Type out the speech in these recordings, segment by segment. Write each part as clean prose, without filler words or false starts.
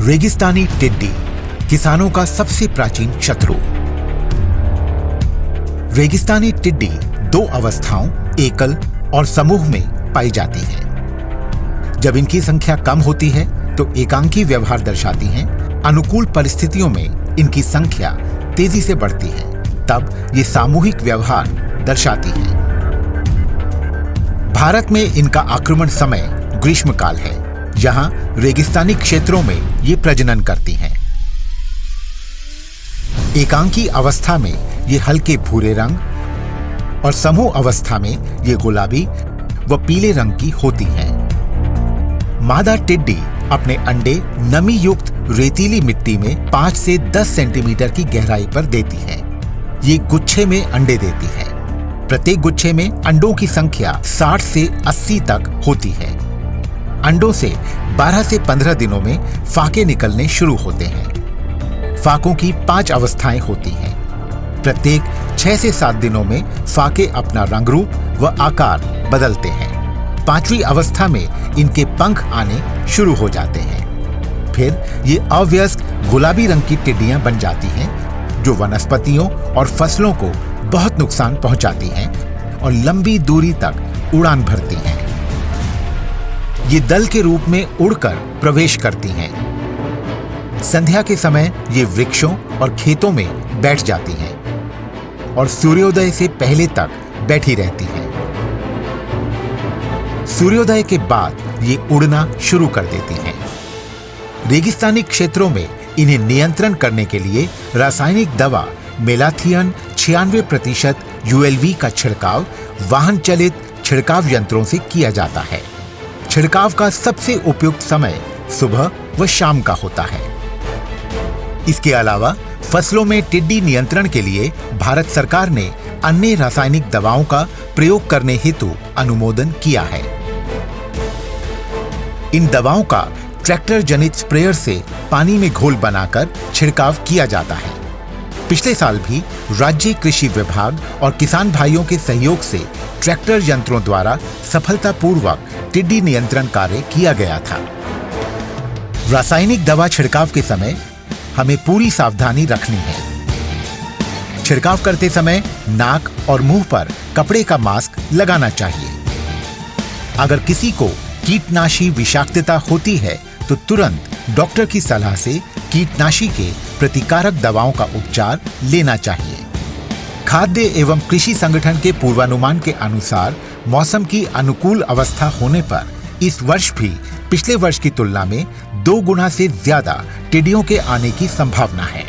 रेगिस्तानी टिड्डी किसानों का सबसे प्राचीन शत्रु। रेगिस्तानी टिड्डी दो अवस्थाओं एकल और समूह में पाई जाती है। जब इनकी संख्या कम होती है तो एकांकी व्यवहार दर्शाती हैं। अनुकूल परिस्थितियों में इनकी संख्या तेजी से बढ़ती है, तब ये सामूहिक व्यवहार दर्शाती है। भारत में इनका आक्रमण समय ग्रीष्मकाल है, जहां रेगिस्तानी क्षेत्रों में ये प्रजनन करती हैं। एकांकी अवस्था में ये हल्के भूरे रंग और समूह अवस्था में ये गुलाबी व पीले रंग की होती हैं। मादा टिड्डी अपने अंडे नमी युक्त रेतीली मिट्टी में 5 से 10 सेंटीमीटर की गहराई पर देती है। ये गुच्छे में अंडे देती है। प्रत्येक गुच्छे में अंडों की संख्या 60 से 80 तक होती है। अंडों से 12 से 15 दिनों में फाके निकलने शुरू होते हैं। फाकों की 5 अवस्थाएं होती हैं। प्रत्येक 6 से 7 दिनों में फाके अपना रंग रूप व आकार बदलते हैं। 5वीं अवस्था में इनके पंख आने शुरू हो जाते हैं। फिर ये अवयस्क गुलाबी रंग की टिड्डियां बन जाती हैं, जो वनस्पतियों और फसलों को बहुत नुकसान पहुंचाती हैं और लंबी दूरी तक उड़ान भरती हैं। ये दल के रूप में उड़कर प्रवेश करती हैं। संध्या के समय ये वृक्षों और खेतों में बैठ जाती हैं और सूर्योदय से पहले तक बैठी रहती हैं। सूर्योदय के बाद ये उड़ना शुरू कर देती हैं। रेगिस्तानी क्षेत्रों में इन्हें नियंत्रण करने के लिए रासायनिक दवा मेलाथियन 96% ULV का छिड़काव वाहन चलित छिड़काव यंत्रों से किया जाता है। छिड़काव का सबसे उपयुक्त समय सुबह व शाम का होता है। इसके अलावा फसलों में टिड्डी नियंत्रण के लिए भारत सरकार ने अन्य रासायनिक दवाओं का प्रयोग करने हेतु अनुमोदन किया है। इन दवाओं का ट्रैक्टर जनित स्प्रेयर से पानी में घोल बनाकर छिड़काव किया जाता है। पिछले साल भी राज्य कृषि विभाग और किसान भाइयों के सहयोग से ट्रैक्टर यंत्रों द्वारा सफलतापूर्वक टिड्डी नियंत्रण कार्य किया गया था। रासायनिक दवा छिड़काव के समय हमें पूरी सावधानी रखनी है। छिड़काव करते समय नाक और मुंह पर कपड़े का मास्क लगाना चाहिए। अगर किसी को कीटनाशी विषाक्तता होती है तो तुरंत डॉक्टर की सलाह से कीटनाशी के प्रतिकारक दवाओं का उपचार लेना चाहिए। खाद्य एवं कृषि संगठन के पूर्वानुमान के अनुसार मौसम की अनुकूल अवस्था होने पर इस वर्ष भी पिछले वर्ष की तुलना में 2 गुना से ज्यादा टिड्डियों के आने की संभावना है।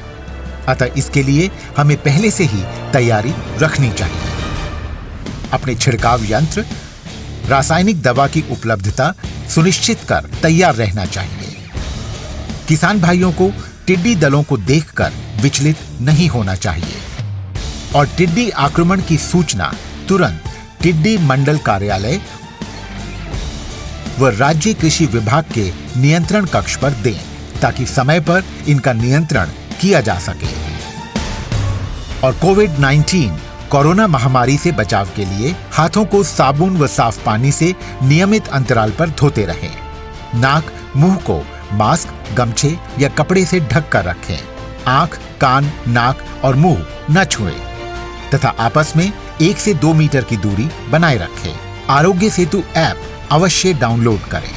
अतः इसके लिए हमें पहले से ही तैयारी रखनी चाहिए। अपने छिड़काव यंत्र, रासायनिक दवा की उपलब्धता सुनिश्चित कर तैयार रहना चाहिए। किसान भाइयों को टिड्डी दलों को देखकर विचलित नहीं होना चाहिए और टिड्डी आक्रमण की सूचना तुरंत टिड्डी मंडल कार्यालय व राज्य कृषि विभाग के नियंत्रण कक्ष पर दें, ताकि समय पर इनका नियंत्रण किया जा सके। और कोविड-19 कोरोना महामारी से बचाव के लिए हाथों को साबुन व साफ पानी से नियमित अंतराल पर धोते रहें। नाक, मुंह को मास्क, गमछे या कपड़े से ढक कर रखें। आंख, कान, नाक और मुंह न छुएं तथा आपस में 1 से 2 मीटर की दूरी बनाए रखें। आरोग्य सेतु ऐप अवश्य डाउनलोड करें।